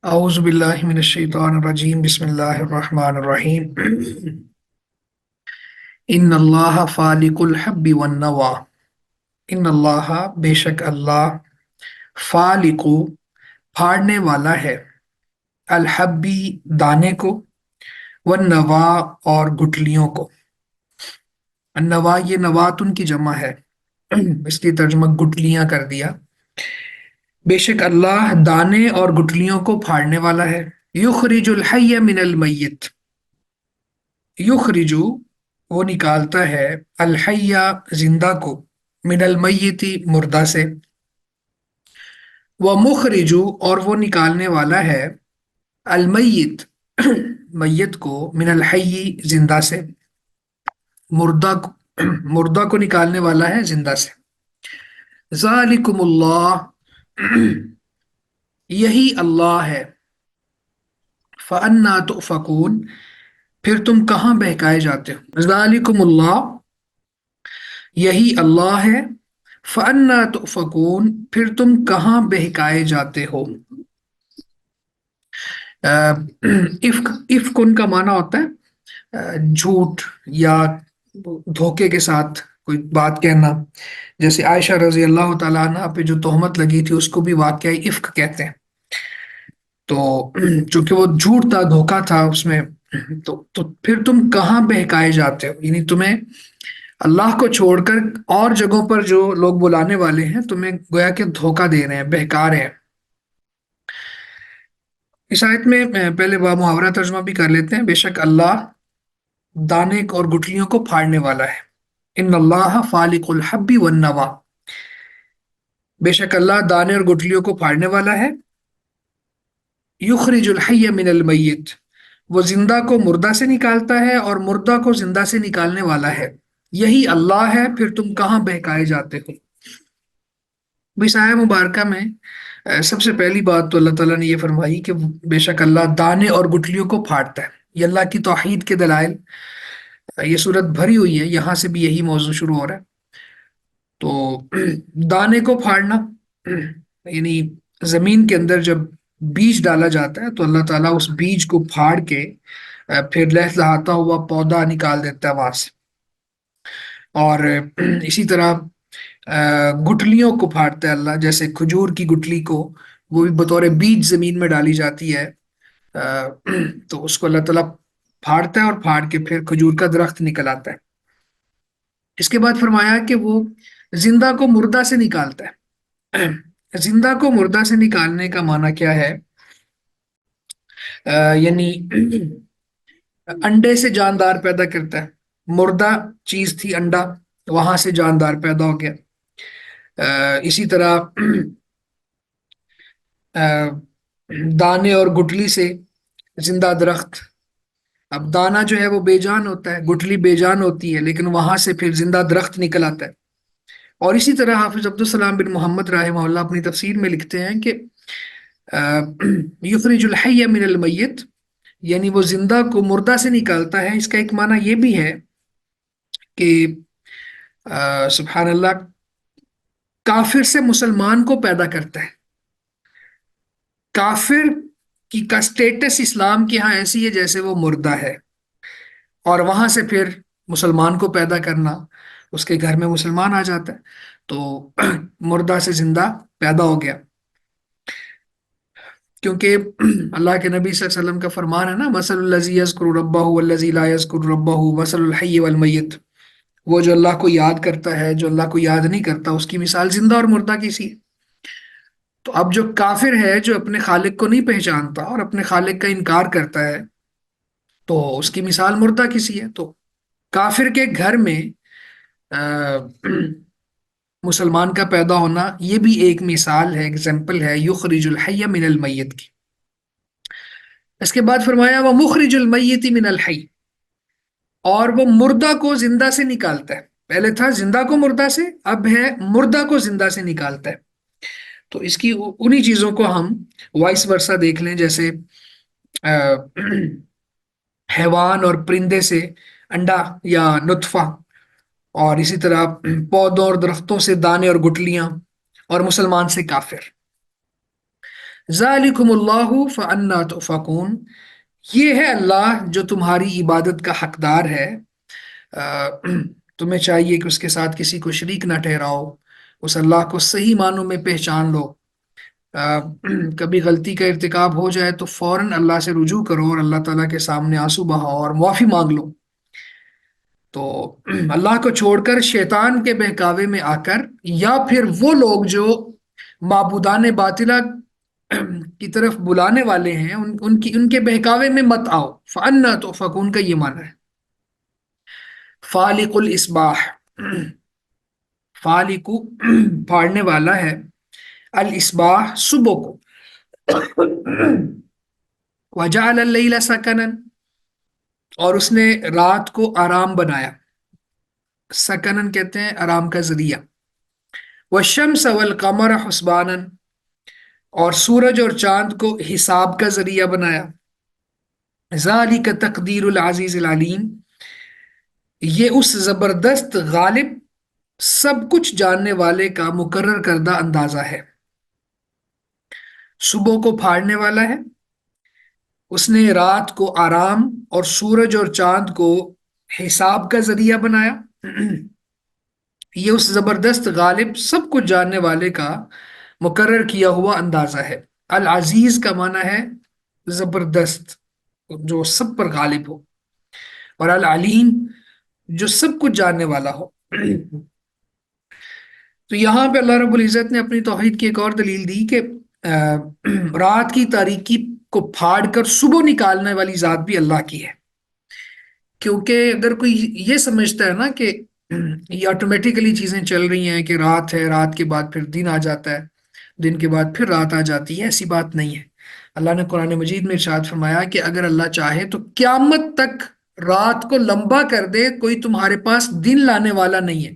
اعوذ باللہ من الشیطان الرجیم بسم اللہ الرحمن الرحیم ان اللہ فالق الحب والنوا ان اللہ بے شک اللہ فالق پھاڑنے والا ہے الحبی دانے کو والنوا اور گٹلیوں کو النوا یہ نواتن کی جمع ہے اس کی ترجمہ گٹلیاں کر دیا بے شک اللہ دانے اور گٹلیوں کو پھاڑنے والا ہے یخرج الحی من المیت یخرجو وہ نکالتا ہے الحیہ زندہ کو من المیتی مردہ سے وہ مخرجو اور وہ نکالنے والا ہے المیت میت کو من الحی زندہ سے مردہ کو مردہ کو نکالنے والا ہے زندہ سے ذالکم اللہ یہی اللہ ہے فَأَنَّا تُؤْفَكُونَ پھر تم کہاں بہکائے جاتے ہو ذالکم اللہ یہی اللہ ہے فَأَنَّا تُؤْفَكُونَ پھر تم کہاں بہکائے جاتے ہو افک افکن کا معنی ہوتا ہے جھوٹ یا دھوکے کے ساتھ کوئی بات کہنا جیسے عائشہ رضی اللہ تعالیٰ عنہ پہ جو تہمت لگی تھی اس کو بھی واقعہ افک کہتے ہیں تو چونکہ وہ جھوٹ تھا دھوکا تھا اس میں تو پھر تم کہاں بہکائے جاتے ہو یعنی تمہیں اللہ کو چھوڑ کر اور جگہوں پر جو لوگ بلانے والے ہیں تمہیں گویا کہ دھوکا دے رہے ہیں بہکا رہے ہیں اس آیت میں پہلے محاورہ ترجمہ بھی کر لیتے ہیں بے شک اللہ دانے اور گٹلیوں کو پھاڑنے والا ہے ان اللہ فالق الحب والنوا بے شک اللہ دانے اور گٹلیوں کو پھاڑنے والا ہے یخرج الحی من المیت وہ زندہ کو مردہ سے نکالتا ہے اور مردہ کو زندہ سے نکالنے والا ہے یہی اللہ ہے پھر تم کہاں بہکائے جاتے ہو اس آیہ مبارکہ میں سب سے پہلی بات تو اللہ تعالیٰ نے یہ فرمائی کہ بے شک اللہ دانے اور گٹلیوں کو پھاڑتا ہے یہ اللہ کی توحید کے دلائل یہ صورت بھری ہوئی ہے یہاں سے بھی یہی موضوع شروع ہو رہا ہے تو دانے کو پھاڑنا یعنی زمین کے اندر جب بیج ڈالا جاتا ہے تو اللہ تعالیٰ اس بیج کو پھاڑ کے پھر لہلہاتا ہوا پودا نکال دیتا ہے وہاں سے اور اسی طرح گٹلیوں کو پھاڑتا ہے اللہ جیسے کھجور کی گٹلی کو وہ بھی بطور بیج زمین میں ڈالی جاتی ہے تو اس کو اللہ تعالیٰ پھاڑتا ہے اور پھاڑ کے پھر کھجور کا درخت نکل آتا ہے اس کے بعد فرمایا کہ وہ زندہ کو مردہ سے نکالتا ہے زندہ کو مردہ سے نکالنے کا معنی کیا ہے یعنی انڈے سے جاندار پیدا کرتا ہے مردہ چیز تھی انڈا وہاں سے جاندار پیدا ہو گیا اسی طرح دانے اور گٹلی سے زندہ درخت اب دانا جو ہے وہ بے جان ہوتا ہے گٹلی بے جان ہوتی ہے لیکن وہاں سے پھر زندہ درخت نکل آتا ہے اور اسی طرح حافظ عبدالسلام بن محمد رحمہ اللہ اپنی تفسیر میں لکھتے ہیں کہ یخرج الحی من المیت یعنی وہ زندہ کو مردہ سے نکالتا ہے اس کا ایک معنی یہ بھی ہے کہ سبحان اللہ کافر سے مسلمان کو پیدا کرتا ہے کافر کی کا سٹیٹس اسلام کے ہاں ایسی ہے جیسے وہ مردہ ہے اور وہاں سے پھر مسلمان کو پیدا کرنا اس کے گھر میں مسلمان آ جاتا ہے تو مردہ سے زندہ پیدا ہو گیا کیونکہ اللہ کے نبی صلی اللہ علیہ وسلم کا فرمان ہے نا مثل الذی یذکر ربہ والذی لا یذکر ربہ مثل الحی والمیت وہ جو اللہ کو یاد کرتا ہے جو اللہ کو یاد نہیں کرتا اس کی مثال زندہ اور مردہ کی سی ہے تو اب جو کافر ہے جو اپنے خالق کو نہیں پہچانتا اور اپنے خالق کا انکار کرتا ہے تو اس کی مثال مردہ کسی ہے تو کافر کے گھر میں مسلمان کا پیدا ہونا یہ بھی ایک مثال ہے ایگزامپل ہے یخرج الحی من المیت کی اس کے بعد فرمایا وہ مخرج المیت من الحی اور وہ مردہ کو زندہ سے نکالتا ہے پہلے تھا زندہ کو مردہ سے اب ہے مردہ کو زندہ سے نکالتا ہے تو اس کی انہی چیزوں کو ہم وائس ورثہ دیکھ لیں جیسے حیوان اور پرندے سے انڈا یا نطفہ اور اسی طرح پودوں اور درختوں سے دانے اور گٹلیاں اور مسلمان سے کافر ذالکم اللہ فانا تؤفکون، یہ ہے اللہ جو تمہاری عبادت کا حقدار ہے، آ، تمہیں چاہیے کہ اس کے ساتھ کسی کو شریک نہ ٹھہراؤ، اس اللہ کو صحیح معنوں میں پہچان لو۔ آ، کبھی غلطی کا ارتکاب ہو جائے تو فوراً اللہ سے رجوع کرو اور اللہ تعالیٰ کے سامنے آنسو بہاؤ اور معافی مانگ لو۔ تو اللہ کو چھوڑ کر شیطان کے بہکاوے میں آ کر، یا پھر وہ لوگ جو معبودان باطلہ کی طرف بلانے والے ہیں، ان کے بہکاوے میں مت آؤ۔ فَأَنَّا تُؤْفَكُونَ کا یہ معنی ہے۔ فالق الاصباح، فالق پھاڑنے والا ہے، الاصباح صبح کو، وجعل اللیل سکنا، اور اس نے رات کو آرام بنایا، سکنن کہتے ہیں آرام کا ذریعہ، والشمس والقمر حسبانا، اور سورج اور چاند کو حساب کا ذریعہ بنایا، ذالک تقدیر العزیز العلیم، یہ اس زبردست غالب سب کچھ جاننے والے کا مقرر کردہ اندازہ ہے۔ صبح کو پھاڑنے والا ہے، اس نے رات کو آرام اور سورج اور چاند کو حساب کا ذریعہ بنایا، یہ اس زبردست غالب سب کچھ جاننے والے کا مقرر کیا ہوا اندازہ ہے۔ العزیز کا معنی ہے زبردست، جو سب پر غالب ہو، اور العلیم جو سب کچھ جاننے والا ہو۔ تو یہاں پہ اللہ رب العزت نے اپنی توحید کی ایک اور دلیل دی کہ رات کی تاریکی کو پھاڑ کر صبح نکالنے والی ذات بھی اللہ کی ہے۔ کیونکہ اگر کوئی یہ سمجھتا ہے نا کہ یہ آٹومیٹیکلی چیزیں چل رہی ہیں، کہ رات ہے، رات کے بعد پھر دن آ جاتا ہے، دن کے بعد پھر رات آ جاتی ہے، ایسی بات نہیں ہے۔ اللہ نے قرآن مجید میں ارشاد فرمایا کہ اگر اللہ چاہے تو قیامت تک رات کو لمبا کر دے، کوئی تمہارے پاس دن لانے والا نہیں ہے۔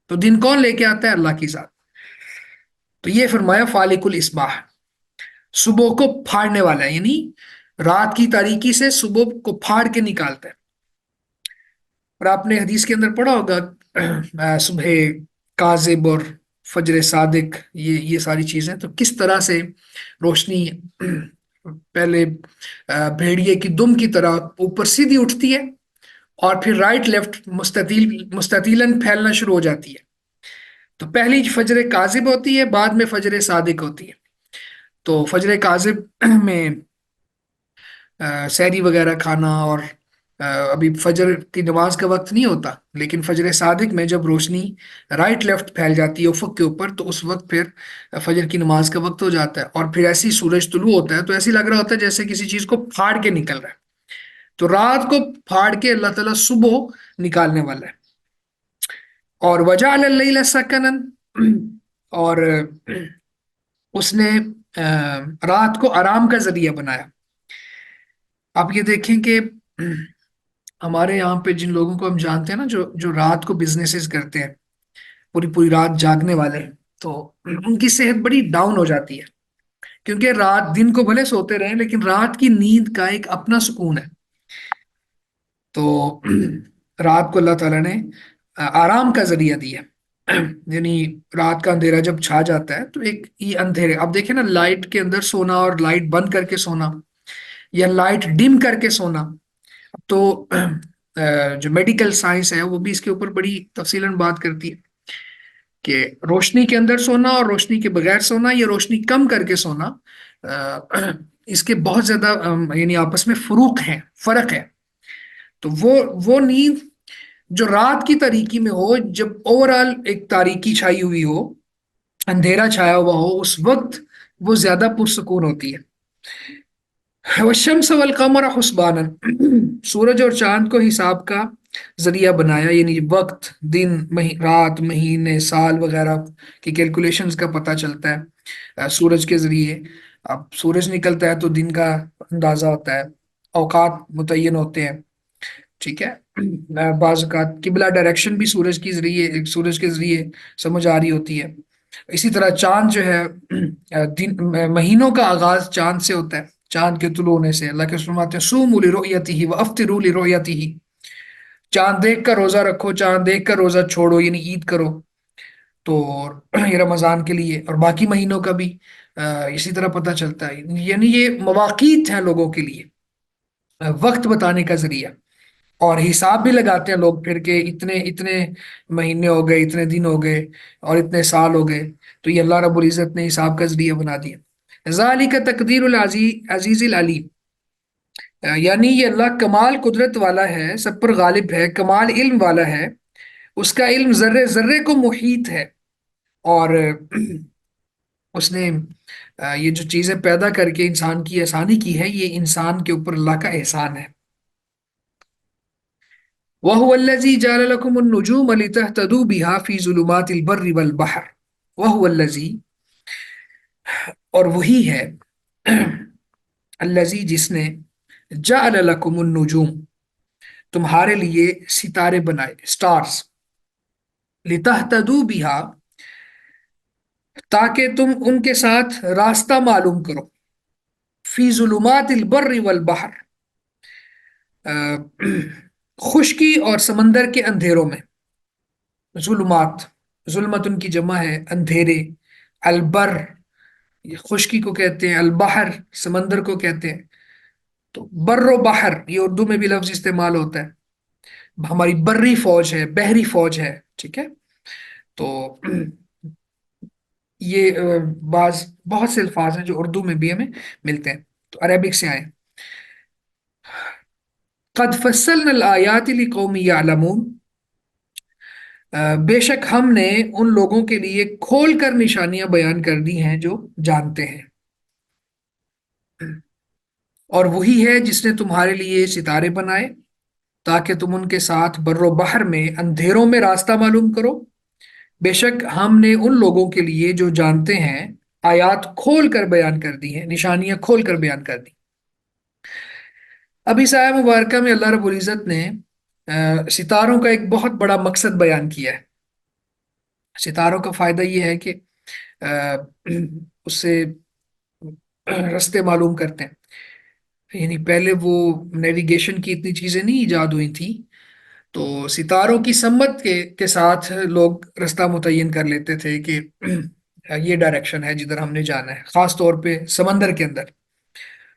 تو دن کون لے کے آتا ہے؟ اللہ کی ذات۔ تو یہ فرمایا فالق الاصباح، صبح کو پھاڑنے والا ہے، یعنی رات کی تاریکی سے صبح کو پھاڑ کے نکالتا ہے۔ اور آپ نے حدیث کے اندر پڑھا ہوگا صبح کاذب اور فجر صادق، یہ ساری چیزیں تو کس طرح سے روشنی پہلے بھیڑیے کی دم کی طرح اوپر سیدھی اٹھتی ہے، اور پھر رائٹ لیفٹ مستطیلاً پھیلنا شروع ہو جاتی ہے۔ تو پہلی فجر کاذب ہوتی ہے، بعد میں فجر صادق ہوتی ہے۔ تو فجر کاذب میں سحری وغیرہ کھانا، اور ابھی فجر کی نماز کا وقت نہیں ہوتا، لیکن فجر صادق میں جب روشنی رائٹ لیفٹ پھیل جاتی ہے افق کے اوپر، تو اس وقت پھر فجر کی نماز کا وقت ہو جاتا ہے، اور پھر ایسی سورج طلوع ہوتا ہے تو ایسی لگ رہا ہوتا ہے جیسے کسی چیز کو پھاڑ کے نکل رہا ہے۔ تو رات کو پھاڑ کے اللہ تعالیٰ صبح نکالنے والا ہے۔ اور وجعل اللیل سکنا، اور اس نے رات کو آرام کا ذریعہ بنایا۔ آپ یہ دیکھیں کہ ہمارے یہاں پہ جن لوگوں کو ہم جانتے ہیں نا، جو جو رات کو بزنسز کرتے ہیں، پوری پوری رات جاگنے والے، تو ان کی صحت بڑی ڈاؤن ہو جاتی ہے، کیونکہ رات دن کو بھلے سوتے رہیں لیکن رات کی نیند کا ایک اپنا سکون ہے۔ تو رات کو اللہ تعالیٰ نے آرام کا ذریعہ دیا، یعنی رات کا اندھیرا جب چھا جاتا ہے تو ایک یہ اندھیرے، اب دیکھیں نا، لائٹ کے اندر سونا اور لائٹ بند کر کے سونا، یا لائٹ ڈم کر کے سونا، تو جو میڈیکل سائنس ہے وہ بھی اس کے اوپر بڑی تفصیلاً بات کرتی ہے کہ روشنی کے اندر سونا اور روشنی کے بغیر سونا، یا روشنی کم کر کے سونا، اس کے بہت زیادہ یعنی آپس میں فروق ہیں، فرق ہے۔ تو وہ نیند جو رات کی تاریکی میں ہو، جب اوور آل ایک تاریکی چھائی ہوئی ہو، اندھیرا چھایا ہوا ہو، اس وقت وہ زیادہ پرسکون ہوتی ہے۔ والشمس والقمر حسبانا، سورج اور چاند کو حساب کا ذریعہ بنایا، یعنی وقت، دن، رات، مہینے، سال وغیرہ کی کیلکولیشنز کا پتہ چلتا ہے سورج کے ذریعے۔ اب سورج نکلتا ہے تو دن کا اندازہ ہوتا ہے، اوقات متعین ہوتے ہیں، ٹھیک ہے۔ بعض اوقات قبلہ ڈائریکشن بھی سورج کے ذریعے سمجھ آ رہی ہوتی ہے۔ اسی طرح چاند جو ہے، مہینوں کا آغاز چاند سے ہوتا ہے، چاند کے طلوع ہونے سے۔ اللہ کے رسول فرماتے ہیں صوموا لرؤیتہ وافطروا لرؤیتہ، چاند دیکھ کر روزہ رکھو، چاند دیکھ کر روزہ چھوڑو، یعنی عید کرو، تو یہ رمضان کے لیے اور باقی مہینوں کا بھی۔ اسی طرح پتہ چلتا ہے، یعنی یہ مواقیت ہیں لوگوں کے لیے، وقت بتانے کا ذریعہ، اور حساب بھی لگاتے ہیں لوگ پھر کہ اتنے اتنے مہینے ہو گئے، اتنے دن ہو گئے، اور اتنے سال ہو گئے، تو یہ اللہ رب العزت نے حساب کا ذریعہ بنا دیا۔ ذالک تقدیر العزیز عزیز العلیم، یعنی یہ اللہ کمال قدرت والا ہے، سب پر غالب ہے، کمال علم والا ہے، اس کا علم ذرے ذرے کو محیط ہے، اور اس نے یہ جو چیزیں پیدا کر کے انسان کی آسانی کی ہے، یہ انسان کے اوپر اللہ کا احسان ہے۔ وَهُوَ الَّذِي جَعَلَ لَكُمُ النُّجُومَ لِتَهْتَدُوا بِهَا فِي ظُلُمَاتِ الْبَرِّ وَالْبَحْرِ وَهُوَ الَّذِي، اور وہی ہے الذی جس نے جعل لکم النجوم تمہارے لیے ستارے بنائے، سٹارز، لتہتدوا بہا تاکہ تم ان کے ساتھ راستہ معلوم کرو، فی ظلمات البر والبحر خشکی اور سمندر کے اندھیروں میں، ظلمات، ظلمت ان کی جمع ہے اندھیرے، البر یہ خشکی کو کہتے ہیں، البحر سمندر کو کہتے ہیں، تو بر و بحر یہ اردو میں بھی لفظ استعمال ہوتا ہے، ہماری بری فوج ہے، بحری فوج ہے، ٹھیک ہے، تو یہ بعض بہت سے الفاظ ہیں جو اردو میں بھی ہمیں ملتے ہیں، تو عربک سے آئے۔ قد فصلنا الآیات لقوم یعلمون، بے شک ہم نے ان لوگوں کے لیے کھول کر نشانیاں بیان کر دی ہیں جو جانتے ہیں، اور وہی ہے جس نے تمہارے لیے ستارے بنائے تاکہ تم ان کے ساتھ بر و بحر میں اندھیروں میں راستہ معلوم کرو، بے شک ہم نے ان لوگوں کے لیے جو جانتے ہیں آیات کھول کر بیان کر دی ہیں، نشانیاں کھول کر بیان کر دی۔ اب اس آیہ مبارکہ میں اللہ رب العزت نے ستاروں کا ایک بہت بڑا مقصد بیان کیا ہے۔ ستاروں کا فائدہ یہ ہے کہ اس سے رستے معلوم کرتے ہیں، یعنی پہلے وہ نیویگیشن کی اتنی چیزیں نہیں ایجاد ہوئی تھی، تو ستاروں کی سمت کے ساتھ لوگ رستہ متعین کر لیتے تھے کہ یہ ڈائریکشن ہے جدھر ہم نے جانا ہے، خاص طور پہ سمندر کے اندر،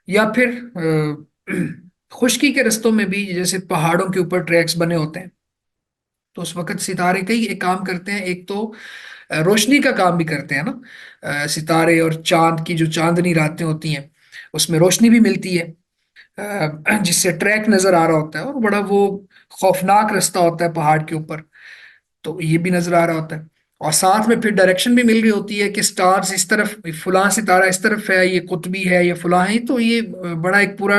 یا پھر خشکی کے رستوں میں بھی جیسے پہاڑوں کے اوپر ٹریکس بنے ہوتے ہیں، تو اس وقت ستارے کئی ایک کام کرتے ہیں، ایک تو روشنی کا کام بھی کرتے ہیں نا، ستارے اور چاند کی جو چاندنی راتیں ہوتی ہیں اس میں روشنی بھی ملتی ہے، جس سے ٹریک نظر آ رہا ہوتا ہے، اور بڑا وہ خوفناک رستہ ہوتا ہے پہاڑ کے اوپر، تو یہ بھی نظر آ رہا ہوتا ہے، اور ساتھ میں پھر ڈائریکشن بھی مل رہی ہوتی ہے کہ سٹارز اس طرف، فلاں ستارہ اس طرف ہے، یہ قطبی ہے، یہ فلاں ہے، تو یہ بڑا ایک پورا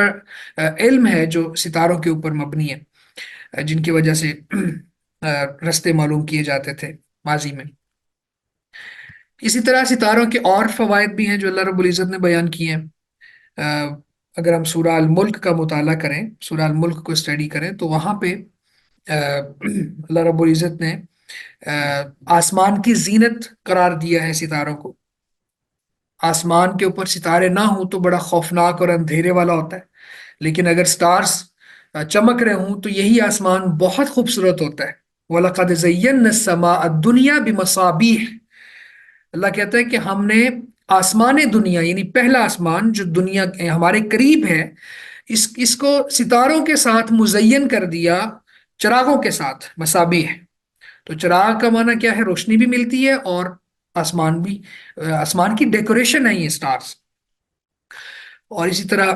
علم ہے جو ستاروں کے اوپر مبنی ہے، جن کی وجہ سے رستے معلوم کیے جاتے تھے ماضی میں۔ اسی طرح ستاروں کے اور فوائد بھی ہیں جو اللہ رب العزت نے بیان کیے ہیں۔ اگر ہم سورہ الملک کا مطالعہ کریں، سورہ الملک کو اسٹڈی کریں، تو وہاں پہ اللہ رب العزت نے آسمان کی زینت قرار دیا ہے ستاروں کو۔ آسمان کے اوپر ستارے نہ ہوں تو بڑا خوفناک اور اندھیرے والا ہوتا ہے، لیکن اگر سٹارز چمک رہے ہوں تو یہی آسمان بہت خوبصورت ہوتا ہے۔ وَلَقَدْ زَيَّنَّا السَّمَاءَ الدُّنْيَا بِمَصَابِيحَ، اللہ کہتا ہے کہ ہم نے آسمان دنیا، یعنی پہلا آسمان جو دنیا ہمارے قریب ہے، اس کو ستاروں کے ساتھ مزین کر دیا، چراغوں کے ساتھ، مصابیح، تو چراغ کا معنی کیا ہے؟ روشنی بھی ملتی ہے، اور آسمان بھی، آسمان کی ڈیکوریشن ہے یہ سٹارز۔ اور اسی طرح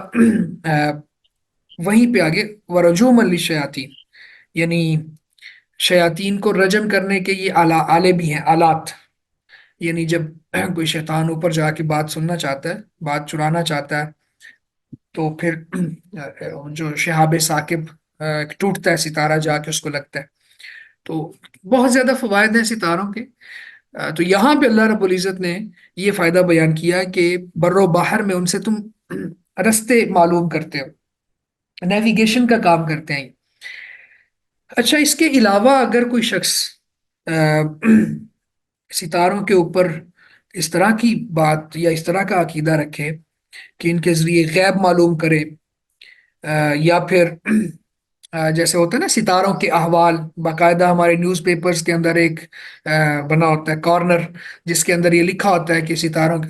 وہیں پہ آگے ورجوم للشیاطین، یعنی شیاطین کو رجم کرنے کے یہ آلے بھی ہیں، آلات، یعنی جب کوئی شیطان اوپر جا کے بات سننا چاہتا ہے، بات چرانا چاہتا ہے، تو پھر جو شہاب ثاقب ٹوٹتا ہے ستارہ، جا کے اس کو لگتا ہے، تو بہت زیادہ فوائد ہیں ستاروں کے۔ تو یہاں پہ اللہ رب العزت نے یہ فائدہ بیان کیا کہ بر و بحر میں ان سے تم رستے معلوم کرتے ہو، نیویگیشن کا کام کرتے ہیں۔ اچھا، اس کے علاوہ اگر کوئی شخص ستاروں کے اوپر اس طرح کی بات یا اس طرح کا عقیدہ رکھے کہ ان کے ذریعے غیب معلوم کرے، یا پھر جیسے ہوتا ہے نا ستاروں کے احوال، باقاعدہ ہمارے نیوز پیپرز کے اندر ایک بنا ہوتا ہے کارنر، جس کے اندر یہ لکھا ہوتا ہے کہ ستاروں کے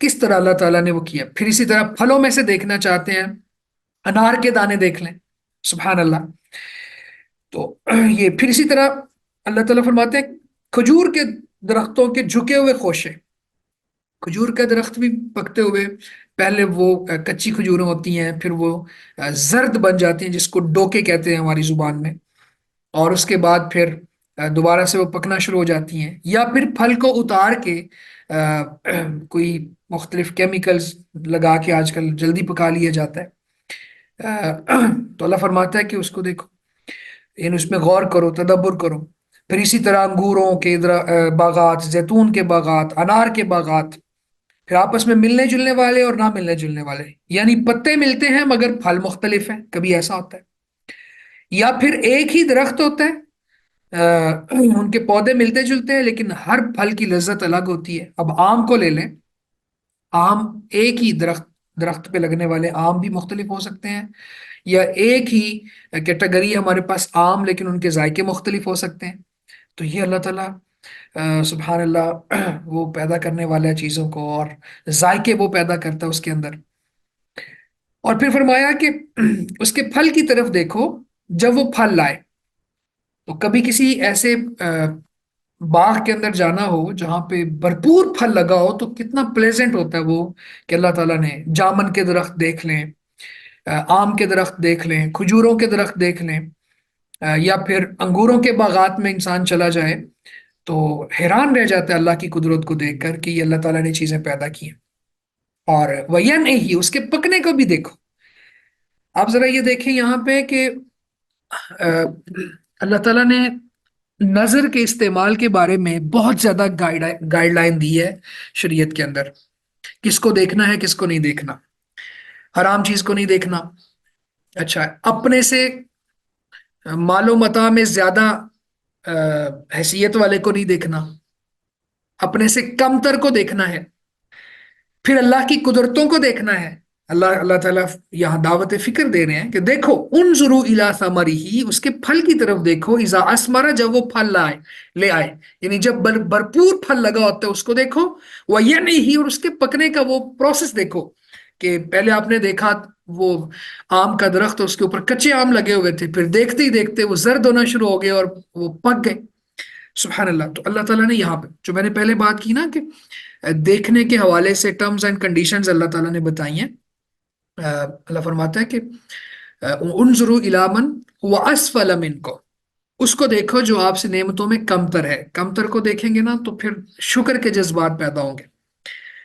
کس طرح اللہ تعالیٰ نے وہ کیا. پھر اسی طرح پھلوں میں سے دیکھنا چاہتے ہیں، انار کے دانے دیکھ لیں. سبحان اللہ. تو یہ پھر اسی طرح اللہ تعالیٰ فرماتے ہیں کھجور کے درختوں کے جھکے ہوئے خوشے. کھجور کا درخت بھی پکتے ہوئے، پہلے وہ کچی کھجوریں ہوتی ہیں، پھر وہ زرد بن جاتی ہیں جس کو ڈوکے کہتے ہیں ہماری زبان میں، اور اس کے بعد پھر دوبارہ سے وہ پکنا شروع ہو جاتی ہیں. یا پھر پھل کو اتار کے کوئی مختلف کیمیکلز لگا کے آج کل جلدی پکا لیا جاتا ہے. تو اللہ فرماتا ہے کہ اس کو دیکھو، یعنی اس میں غور کرو، تدبر کرو. پھر اسی طرح انگوروں کے باغات، زیتون کے باغات، انار کے باغات، پھر آپس میں ملنے جلنے والے اور نہ ملنے جلنے والے، یعنی پتے ملتے ہیں مگر پھل مختلف ہیں، کبھی ایسا ہوتا ہے. یا پھر ایک ہی درخت ہوتا ہے، ان کے پودے ملتے جلتے ہیں لیکن ہر پھل کی لذت الگ ہوتی ہے. اب آم کو لے لیں، آم ایک ہی درخت پہ لگنے والے آم بھی مختلف ہو سکتے ہیں، یا ایک ہی کیٹیگری ہے ہمارے پاس آم لیکن ان کے ذائقے مختلف ہو سکتے ہیں. تو یہ اللہ تعالیٰ سبحان اللہ وہ پیدا کرنے والا ہے چیزوں کو، اور ذائقے وہ پیدا کرتا ہے اس کے اندر. اور پھر فرمایا کہ اس کے پھل کی طرف دیکھو جب وہ پھل لائے. تو کبھی کسی ایسے باغ کے اندر جانا ہو جہاں پہ بھرپور پھل لگا ہو تو کتنا پلیزنٹ ہوتا ہے وہ، کہ اللہ تعالیٰ نے جامن کے درخت دیکھ لیں، آم کے درخت دیکھ لیں، کھجوروں کے درخت دیکھ لیں، یا پھر انگوروں کے باغات میں انسان چلا جائے تو حیران رہ جاتا ہے اللہ کی قدرت کو دیکھ کر کہ یہ اللہ تعالیٰ نے چیزیں پیدا کی ہیں. اور وہی نہیں ہی اس کے پکنے کو بھی دیکھو. آپ ذرا یہ دیکھیں یہاں پہ کہ اللہ تعالیٰ نے نظر کے استعمال کے بارے میں بہت زیادہ گائیڈ لائن دی ہے شریعت کے اندر. کس کو دیکھنا ہے، کس کو نہیں دیکھنا. حرام چیز کو نہیں دیکھنا. اچھا، اپنے سے مال و متاع میں زیادہ حیثیت والے کو نہیں دیکھنا، اپنے سے کم تر کو دیکھنا ہے. پھر اللہ کی قدرتوں کو دیکھنا ہے. اللہ تعالیٰ یہاں دعوت فکر دے رہے ہیں کہ دیکھو انظروا الی ثمرہ، اس کے پھل کی طرف دیکھو، اذا اثمر، جب وہ پھل لے آئے، یعنی جب بھرپور پھل لگا ہوتا ہے اس کو دیکھو. وینعہ، اور اس کے پکنے کا وہ پروسیس دیکھو، کہ پہلے آپ نے دیکھا وہ آم کا درخت، اس کے اوپر کچے آم لگے ہوئے تھے، پھر دیکھتے ہی دیکھتے وہ زرد ہونا شروع ہو گئے اور وہ پک گئے. سبحان اللہ. تو اللہ تعالیٰ نے یہاں پہ جو میں نے پہلے بات کی نا کہ دیکھنے کے حوالے سے ٹرمز اینڈ کنڈیشنز اللہ تعالیٰ نے بتائی ہیں. اللہ فرماتا ہے کہ انظروا الی من هو اسفل منکم، اس کو دیکھو جو آپ سے نعمتوں میں کمتر ہے. کمتر کو دیکھیں گے نا تو پھر شکر کے جذبات پیدا ہوں گے.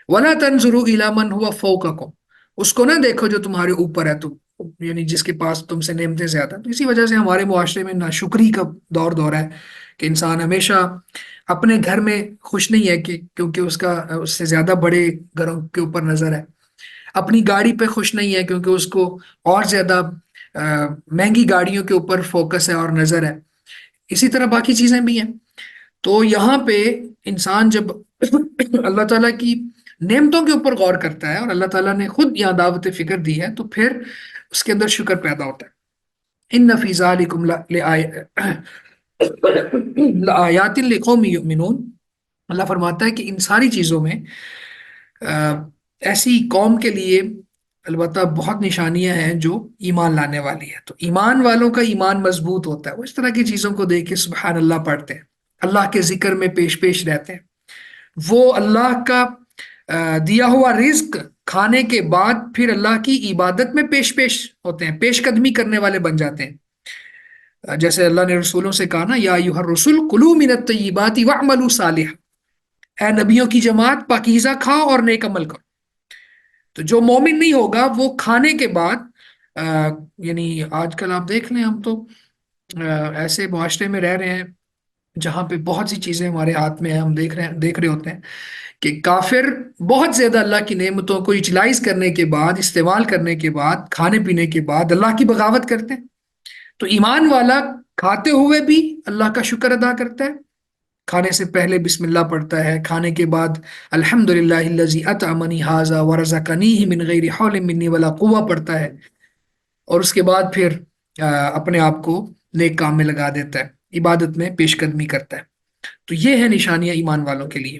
ولا تنظروا الی من هو فوقکم، اس کو نہ دیکھو جو تمہارے اوپر ہے، یعنی جس کے پاس تم سے نعمتیں زیادہ. تو اسی وجہ سے ہمارے معاشرے میں ناشکری کا دور ہے کہ انسان ہمیشہ اپنے گھر میں خوش نہیں ہے کہ کیونکہ اس سے زیادہ بڑے گھروں کے اوپر نظر ہے. اپنی گاڑی پہ خوش نہیں ہے کیونکہ اس کو اور زیادہ مہنگی گاڑیوں کے اوپر فوکس ہے اور نظر ہے. اسی طرح باقی چیزیں بھی ہیں. تو یہاں پہ انسان جب اللہ تعالیٰ کی نعمتوں کے اوپر غور کرتا ہے اور اللہ تعالیٰ نے خود یہاں دعوت فکر دی ہے تو پھر اس کے اندر شکر پیدا ہوتا ہے. ان فی ذالکم لآیات لقوم یؤمنون، اللہ فرماتا ہے کہ ان ساری چیزوں میں ایسی قوم کے لیے البتہ بہت نشانیاں ہیں جو ایمان لانے والی ہے. تو ایمان والوں کا ایمان مضبوط ہوتا ہے، وہ اس طرح کی چیزوں کو دیکھ کے سبحان اللہ پڑھتے ہیں، اللہ کے ذکر میں پیش رہتے ہیں. وہ اللہ کا دیا ہوا رزق کھانے کے بعد پھر اللہ کی عبادت میں پیش ہوتے ہیں، پیش قدمی کرنے والے بن جاتے ہیں. جیسے اللہ نے رسولوں سے کہا نا، یا ایھا الرسل کلوا من الطیبات واعملوا صالحا، اے نبیوں کی جماعت پاکیزہ کھاؤ اور نیک عمل کرو. تو جو مومن نہیں ہوگا وہ کھانے کے بعد یعنی آج کل آپ دیکھ لیں، ہم تو ایسے معاشرے میں رہ رہے ہیں جہاں پہ بہت سی چیزیں ہمارے ہاتھ میں ہیں، ہم دیکھ رہے ہوتے ہیں کہ کافر بہت زیادہ اللہ کی نعمتوں کو یوٹیلائز کرنے کے بعد، استعمال کرنے کے بعد، کھانے پینے کے بعد اللہ کی بغاوت کرتے ہیں. تو ایمان والا کھاتے ہوئے بھی اللہ کا شکر ادا کرتا ہے، کھانے سے پہلے بسم اللہ پڑھتا ہے، کھانے کے بعد الحمدللہ الذی اطعمنی ھذا ورزقنیہ من غیر حول منی ولا قوہ پڑھتا ہے، اور اس کے بعد پھر اپنے آپ کو نیک کام میں لگا دیتا ہے، عبادت میں پیش قدمی کرتا ہے. تو یہ ہے نشانیاں ایمان والوں کے لیے.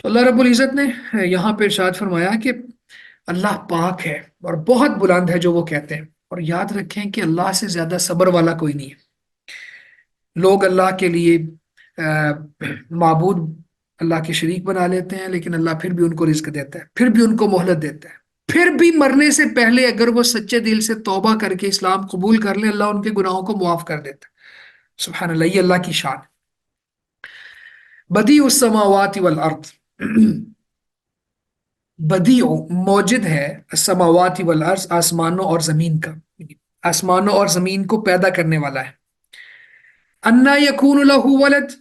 تو اللہ رب العزت نے یہاں پہ ارشاد فرمایا کہ اللہ پاک ہے اور بہت بلند ہے جو وہ کہتے ہیں، اور یاد رکھیں کہ اللہ سے زیادہ صبر والا کوئی نہیں ہے۔ لوگ اللہ کے لیے معبود اللہ کے شریک بنا لیتے ہیں، لیکن اللہ پھر بھی ان کو رزق دیتا ہے، پھر بھی ان کو مہلت دیتا ہے، پھر بھی مرنے سے پہلے اگر وہ سچے دل سے توبہ کر کے اسلام قبول کر لیں، اللہ ان کے گناہوں کو معاف کر دیتا ہے۔ سبحان اللہ، یہ اللہ کی شان ہے۔ بدیع السماوات والارض، بدیع موجد ہے، السماوات والارض آسمانوں اور زمین کا، آسمانوں اور زمین کو پیدا کرنے والا ہے۔ انا یکون لہ ولد،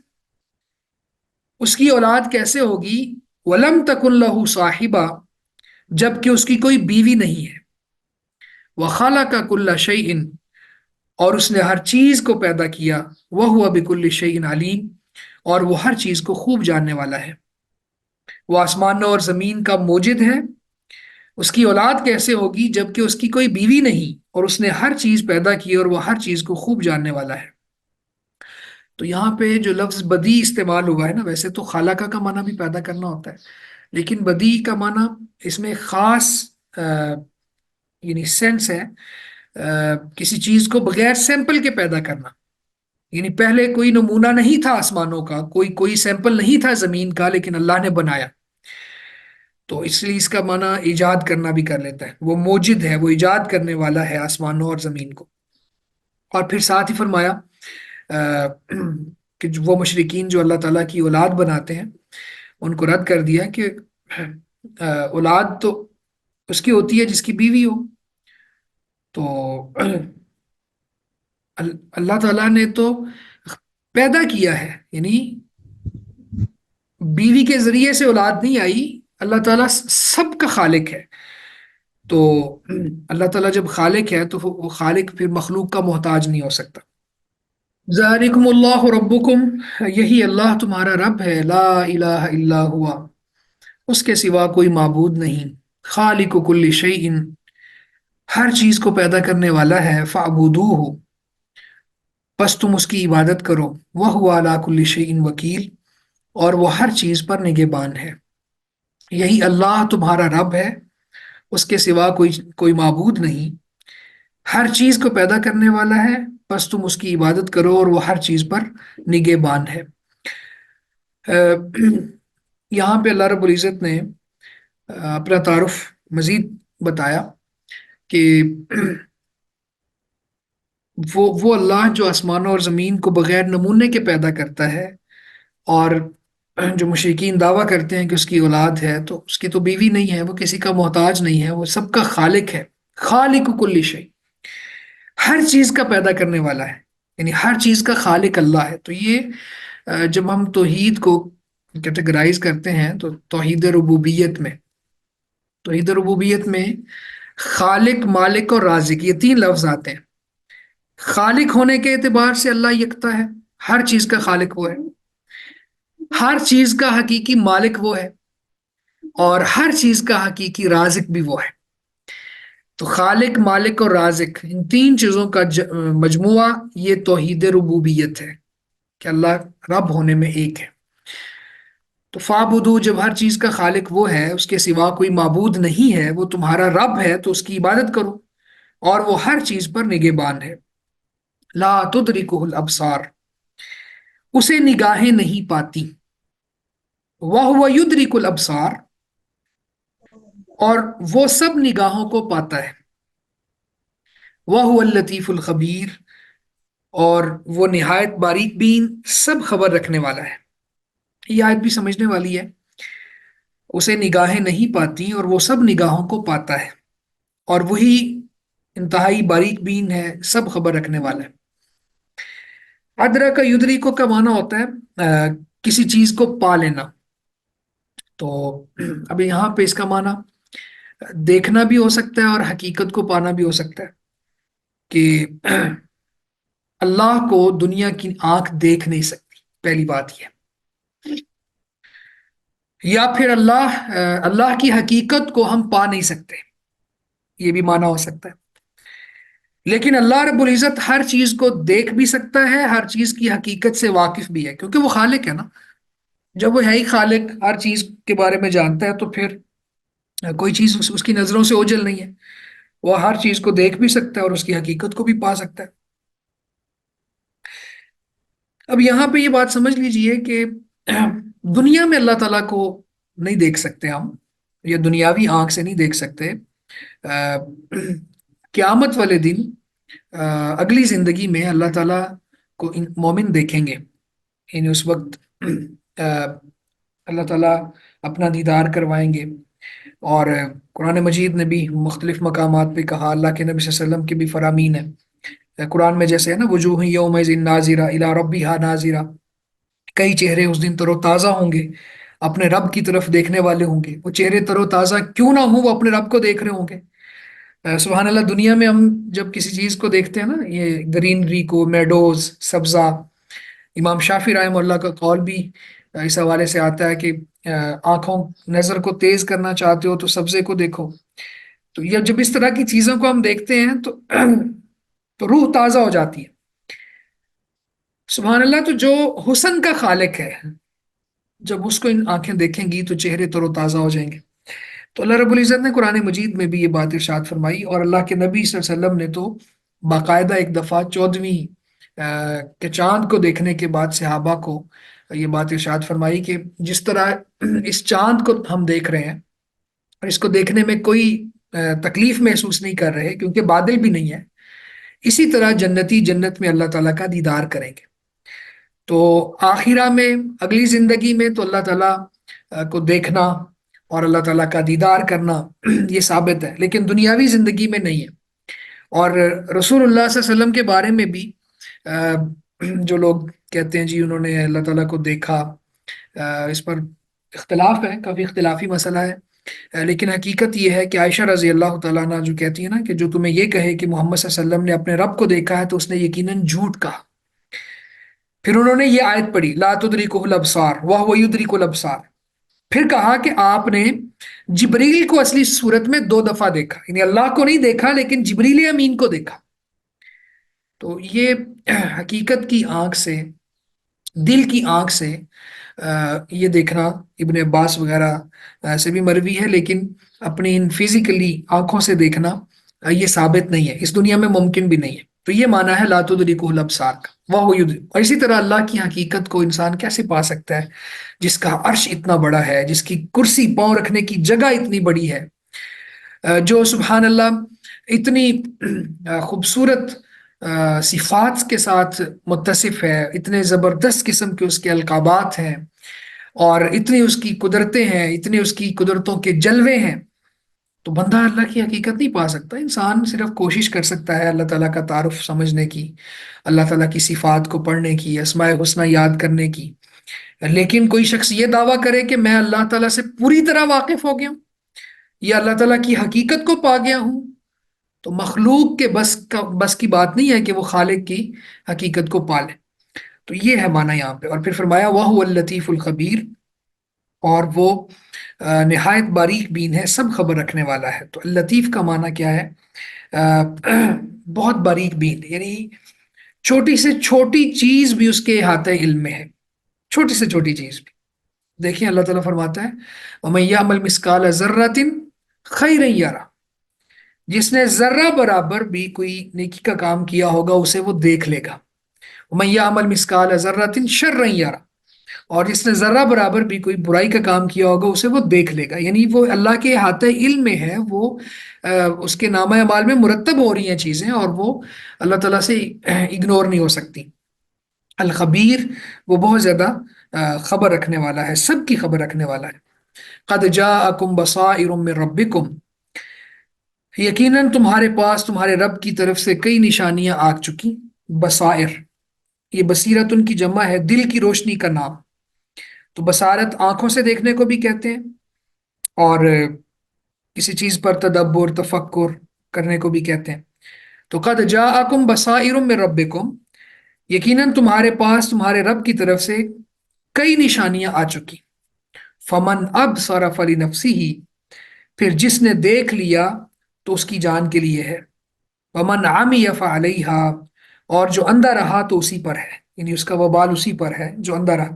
اس کی اولاد کیسے ہوگی؟ ولم تکن لہ صاحبہ، جبکہ اس کی کوئی بیوی نہیں ہے۔ وخلق کل شیء، اور اس نے ہر چیز کو پیدا کیا، وہو بکل شیء علیم، اور وہ ہر چیز کو خوب جاننے والا ہے۔ وہ آسمانوں اور زمین کا موجد ہے، اس کی اولاد کیسے ہوگی جبکہ اس کی کوئی بیوی نہیں، اور اس نے ہر چیز پیدا کی اور وہ ہر چیز کو خوب جاننے والا ہے۔ تو یہاں پہ جو لفظ بدی استعمال ہوا ہے نا، ویسے تو خالقہ کا معنی بھی پیدا کرنا ہوتا ہے، لیکن بدی کا معنی اس میں خاص یعنی سینس ہے، کسی چیز کو بغیر سیمپل کے پیدا کرنا، یعنی پہلے کوئی نمونہ نہیں تھا آسمانوں کا، کوئی سیمپل نہیں تھا زمین کا، لیکن اللہ نے بنایا، تو اس لیے اس کا معنی ایجاد کرنا بھی کر لیتا ہے۔ وہ موجد ہے، وہ ایجاد کرنے والا ہے آسمانوں اور زمین کو۔ اور پھر ساتھ ہی فرمایا کہ وہ مشرکین جو اللہ تعالیٰ کی اولاد بناتے ہیں، ان کو رد کر دیا کہ اولاد تو اس کی ہوتی ہے جس کی بیوی ہو، تو اللہ تعالیٰ نے تو پیدا کیا ہے، یعنی بیوی کے ذریعے سے اولاد نہیں آئی، اللہ تعالیٰ سب کا خالق ہے، تو اللہ تعالیٰ جب خالق ہے تو وہ خالق پھر مخلوق کا محتاج نہیں ہو سکتا۔ ذالکم اللہ ربکم، یہی اللہ تمہارا رب ہے، لا الہ الا ہوا، اس کے سوا کوئی معبود نہیں، خالق کل شیء، ہر چیز کو پیدا کرنے والا ہے، فاعبدوہ، بس تم اس کی عبادت کرو، وہو علی کل شیء وکیل، اور وہ ہر چیز پر نگہبان ہے۔ یہی اللہ تمہارا رب ہے، اس کے سوا کوئی معبود نہیں، ہر چیز کو پیدا کرنے والا ہے، بس تم اس کی عبادت کرو، اور وہ ہر چیز پر نگہبان ہے۔ یہاں پہ اللہ رب العزت نے اپنا تعارف مزید بتایا کہ وہ اللہ جو آسمانوں اور زمین کو بغیر نمونے کے پیدا کرتا ہے، اور جو مشرکین دعویٰ کرتے ہیں کہ اس کی اولاد ہے، تو اس کی تو بیوی نہیں ہے، وہ کسی کا محتاج نہیں ہے، وہ سب کا خالق ہے، خالق کل شیء، ہر چیز کا پیدا کرنے والا ہے، یعنی ہر چیز کا خالق اللہ ہے۔ تو یہ جب ہم توحید کو کیٹیگرائز کرتے ہیں تو توحید ربوبیت میں خالق، مالک اور رازق، یہ تین لفظ آتے ہیں۔ خالق ہونے کے اعتبار سے اللہ یکتا ہے، ہر چیز کا خالق وہ ہے، ہر چیز کا حقیقی مالک وہ ہے، اور ہر چیز کا حقیقی رازق بھی وہ ہے۔ تو خالق، مالک اور رازق، ان تین چیزوں کا مجموعہ یہ توحید ربوبیت ہے، کہ اللہ رب ہونے میں ایک ہے۔ تو فعبدو، جب ہر چیز کا خالق وہ ہے، اس کے سوا کوئی معبود نہیں ہے، وہ تمہارا رب ہے، تو اس کی عبادت کرو، اور وہ ہر چیز پر نگہبان ہے۔ لا تدرکہ الابصار، اسے نگاہیں نہیں پاتی، وہو یدرک الابصار، اور وہ سب نگاہوں کو پاتا ہے، وہو اللطیف الخبیر، اور وہ نہایت باریک بین، سب خبر رکھنے والا ہے۔ یہ آیت بھی سمجھنے والی ہے، اسے نگاہیں نہیں پاتی اور وہ سب نگاہوں کو پاتا ہے، اور وہی انتہائی باریک بین ہے، سب خبر رکھنے والا ہے۔ ادرک یدرک کا معنی ہوتا ہے کسی چیز کو پا لینا، تو اب یہاں پہ اس کا معنی دیکھنا بھی ہو سکتا ہے اور حقیقت کو پانا بھی ہو سکتا ہے، کہ اللہ کو دنیا کی آنکھ دیکھ نہیں سکتی، پہلی بات یہ، یا پھر اللہ کی حقیقت کو ہم پا نہیں سکتے، یہ بھی معنی ہو سکتا ہے۔ لیکن اللہ رب العزت ہر چیز کو دیکھ بھی سکتا ہے، ہر چیز کی حقیقت سے واقف بھی ہے، کیونکہ وہ خالق ہے نا، جب وہ ہے ہی خالق، ہر چیز کے بارے میں جانتا ہے، تو پھر کوئی چیز اس کی نظروں سے اوجھل نہیں ہے، وہ ہر چیز کو دیکھ بھی سکتا ہے اور اس کی حقیقت کو بھی پا سکتا ہے۔ اب یہاں پہ یہ بات سمجھ لیجئے کہ دنیا میں اللہ تعالیٰ کو نہیں دیکھ سکتے ہم، یا دنیاوی آنکھ سے نہیں دیکھ سکتے۔ آ، قیامت والے دن، اگلی زندگی میں اللہ تعالیٰ کو مومن دیکھیں گے، یعنی اس وقت اللہ تعالیٰ اپنا دیدار کروائیں گے۔ اور قرآن مجید نے بھی مختلف مقامات پہ کہا، اللہ کے نبی صلی اللہ علیہ وسلم کے بھی فرامین ہے قرآن میں، جیسے ہے نا، وجوہ یومئذ ناظرہ الی ربہا ناظرہ، کئی چہرے اس دن تر و تازہ ہوں گے، اپنے رب کی طرف دیکھنے والے ہوں گے۔ وہ چہرے تر و تازہ کیوں نہ ہوں، وہ اپنے رب کو دیکھ رہے ہوں گے۔ سبحان اللہ، دنیا میں ہم جب کسی چیز کو دیکھتے ہیں نا، یہ گرینری کو، میڈوز، سبزہ، امام شافی رحمہ اللہ کا قول بھی اس حوالے سے آتا ہے کہ آنکھوں، نظر کو تیز کرنا چاہتے ہو تو سبزے کو دیکھو۔ تو یہ جب اس طرح کی چیزوں کو ہم دیکھتے ہیں تو تو روح تازہ ہو جاتی ہے۔ سبحان اللہ، تو جو حسن کا خالق ہے، جب اس کو ان آنکھیں دیکھیں گی تو چہرے تر و تازہ ہو جائیں گے۔ تو اللہ رب العزت نے قرآن مجید میں بھی یہ بات ارشاد فرمائی، اور اللہ کے نبی صلی اللہ علیہ وسلم نے تو باقاعدہ ایک دفعہ 14ویں کے چاند کو دیکھنے کے بعد صحابہ کو یہ بات ارشاد فرمائی کہ جس طرح اس چاند کو ہم دیکھ رہے ہیں اور اس کو دیکھنے میں کوئی تکلیف محسوس نہیں کر رہے کیونکہ بادل بھی نہیں ہے، اسی طرح جنتی جنت میں اللہ تعالیٰ کا دیدار کریں گے۔ تو آخرہ میں، اگلی زندگی میں تو اللہ تعالیٰ کو دیکھنا اور اللہ تعالیٰ کا دیدار کرنا یہ ثابت ہے، لیکن دنیاوی زندگی میں نہیں ہے۔ اور رسول اللہ صلی اللہ علیہ وسلم کے بارے میں بھی جو لوگ کہتے ہیں جی انہوں نے اللہ تعالیٰ کو دیکھا، اس پر اختلاف ہے، کافی اختلافی مسئلہ ہے، لیکن حقیقت یہ ہے کہ عائشہ رضی اللہ تعالیٰ عنہ جو کہتی ہے نا کہ جو تمہیں یہ کہے کہ محمد صلی اللہ علیہ وسلم نے اپنے رب کو دیکھا ہے تو اس نے یقیناً جھوٹ کہا۔ پھر انہوں نے یہ آیت پڑھی، لا تدرکہ الابصار وہو یدرک الابصار، پھر کہا کہ آپ نے جبریل کو اصلی صورت میں 2 دفعہ دیکھا، یعنی اللہ کو نہیں دیکھا لیکن جبریل امین کو دیکھا۔ تو یہ حقیقت کی آنکھ سے، دل کی آنکھ سے یہ دیکھنا ابن عباس وغیرہ سے بھی مروی ہے، لیکن اپنی ان فزیکلی آنکھوں سے دیکھنا یہ ثابت نہیں ہے، اس دنیا میں ممکن بھی نہیں ہے۔ تو یہ معنی ہے لا تدرکہ الابصار کا، اور اسی طرح اللہ کی حقیقت کو انسان کیسے پا سکتا ہے جس کا عرش اتنا بڑا ہے، جس کی کرسی پاؤں رکھنے کی جگہ اتنی بڑی ہے، جو سبحان اللہ اتنی خوبصورت صفات کے ساتھ متصف ہے، اتنے زبردست قسم کے اس کے القابات ہیں، اور اتنی اس کی قدرتیں ہیں، اتنی اس کی قدرتوں کے جلوے ہیں، تو بندہ اللہ کی حقیقت نہیں پا سکتا۔ انسان صرف کوشش کر سکتا ہے اللہ تعالیٰ کا تعارف سمجھنے کی، اللہ تعالیٰ کی صفات کو پڑھنے کی، اسماء حسنہ یاد کرنے کی، لیکن کوئی شخص یہ دعویٰ کرے کہ میں اللہ تعالیٰ سے پوری طرح واقف ہو گیا ہوں یا اللہ تعالیٰ کی حقیقت کو پا گیا ہوں، تو مخلوق کے بس کی بات نہیں ہے کہ وہ خالق کی حقیقت کو پالے۔ تو یہ ہے معنی یہاں پہ، اور پھر فرمایا وَهُوَ اللطیف الخبیر، اور وہ نہایت باریک بین ہے، سب خبر رکھنے والا ہے۔ تو لطیف کا معنی کیا ہے؟ بہت باریک بین، یعنی چھوٹی سے چھوٹی چیز بھی اس کے احاطہ علم میں ہے، چھوٹی سے چھوٹی چیز بھی۔ دیکھیں اللہ تعالیٰ فرماتا ہے وَمَن يَعْمَلْ مِثْقَالَ ذَرَّةٍ خَيْرًا يَرَهُ، جس نے ذرہ برابر بھی کوئی نیکی کا کام کیا ہوگا اسے وہ دیکھ لے گا۔ وَمَن يَعْمَلْ مِثْقَالَ ذَرَّةٍ شَرًّا يَرَهُ، اور جس نے ذرہ برابر بھی کوئی برائی کا کام کیا ہوگا اسے وہ دیکھ لے گا، یعنی وہ اللہ کے احاطہ علم میں ہے، وہ اس کے نامہ اعمال میں مرتب ہو رہی ہیں چیزیں، اور وہ اللہ تعالیٰ سے اگنور نہیں ہو سکتی۔ الخبیر، وہ بہت زیادہ خبر رکھنے والا ہے، سب کی خبر رکھنے والا ہے۔ قد جاءکم بصائر من ربکم، یقیناً تمہارے پاس تمہارے رب کی طرف سے کئی نشانیاں آ چکی۔ بصائر، یہ بصیرت ان کی جمع ہے، دل کی روشنی کا نام۔ تو بصارت آنکھوں سے دیکھنے کو بھی کہتے ہیں، اور کسی چیز پر تدبر، تفکر کرنے کو بھی کہتے ہیں۔ تو قد جاءکم بصائر من ربکم، یقیناً تمہارے پاس تمہارے رب کی طرف سے کئی نشانیاں آ چکی۔ فمن ابصر فلنفسہ، پھر جس نے دیکھ لیا تو اس کی جان کے لیے ہے۔ ومن عمی فعلیہا، اور جو اندھا رہا تو اسی پر ہے، یعنی اس کا وبال اسی پر ہے جو اندھا رہا۔